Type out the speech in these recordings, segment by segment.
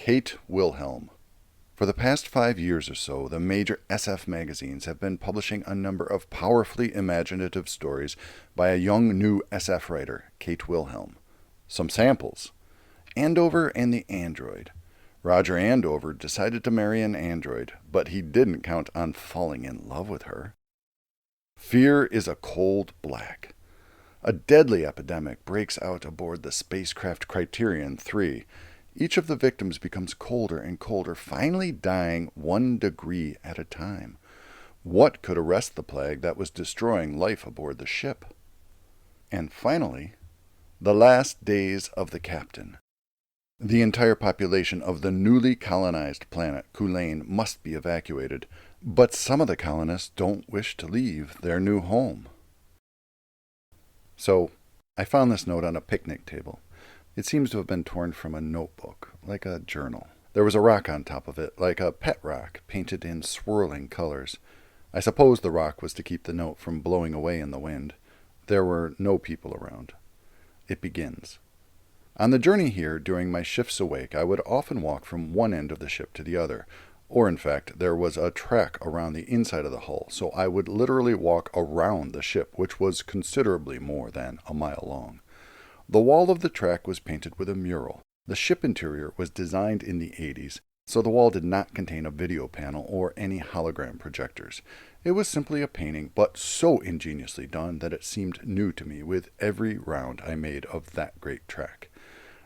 Kate Wilhelm. For the past 5 years or so, the major SF magazines have been publishing a number of powerfully imaginative stories by a young new SF writer, Kate Wilhelm. Some samples. Andover and the Android. Roger Andover decided to marry an android, but he didn't count on falling in love with her. Fear is a cold black. A deadly epidemic breaks out aboard the spacecraft Criterion 3. Each of the victims becomes colder and colder, finally dying 1 degree at a time. What could arrest the plague that was destroying life aboard the ship? And finally, the last days of the captain. The entire population of the newly colonized planet Kulane must be evacuated, but some of the colonists don't wish to leave their new home. So, I found this note on a picnic table. It seems to have been torn from a notebook, like a journal. There was a rock on top of it, like a pet rock, painted in swirling colors. I suppose the rock was to keep the note from blowing away in the wind. There were no people around. It begins. On the journey here, during my shifts awake, I would often walk from one end of the ship to the other. Or, in fact, there was a track around the inside of the hull, so I would literally walk around the ship, which was considerably more than a mile long. The wall of the track was painted with a mural. The ship interior was designed in the 80s, so the wall did not contain a video panel or any hologram projectors. It was simply a painting, but so ingeniously done that it seemed new to me with every round I made of that great track.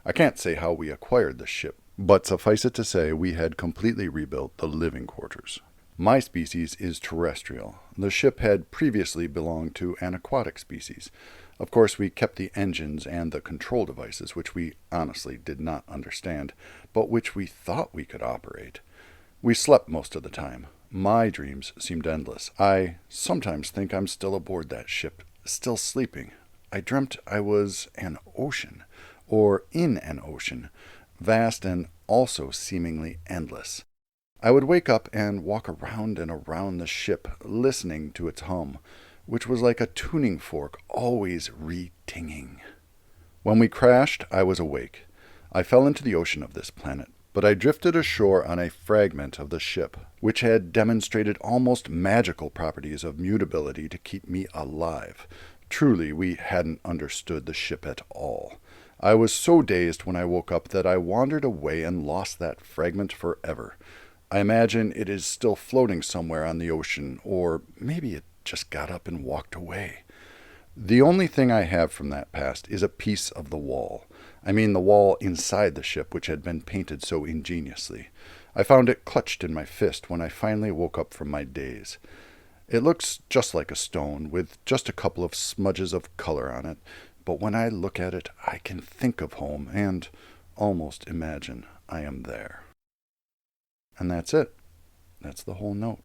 I can't say how we acquired the ship, but suffice it to say we had completely rebuilt the living quarters. My species is terrestrial. The ship had previously belonged to an aquatic species. Of course, we kept the engines and the control devices, which we honestly did not understand, but which we thought we could operate. We slept most of the time. My dreams seemed endless. I sometimes think I'm still aboard that ship, still sleeping. I dreamt I was an ocean, or in an ocean, vast and also seemingly endless. I would wake up and walk around and around the ship, listening to its hum, which was like a tuning fork, always re-tinging. When we crashed, I was awake. I fell into the ocean of this planet, but I drifted ashore on a fragment of the ship, which had demonstrated almost magical properties of mutability to keep me alive. Truly, we hadn't understood the ship at all. I was so dazed when I woke up that I wandered away and lost that fragment forever. I imagine it is still floating somewhere on the ocean, or maybe it just got up and walked away. The only thing I have from that past is a piece of the wall. I mean the wall inside the ship, which had been painted so ingeniously. I found it clutched in my fist when I finally woke up from my daze. It looks just like a stone, with just a couple of smudges of color on it, but when I look at it, I can think of home and almost imagine I am there. And that's it. That's the whole note.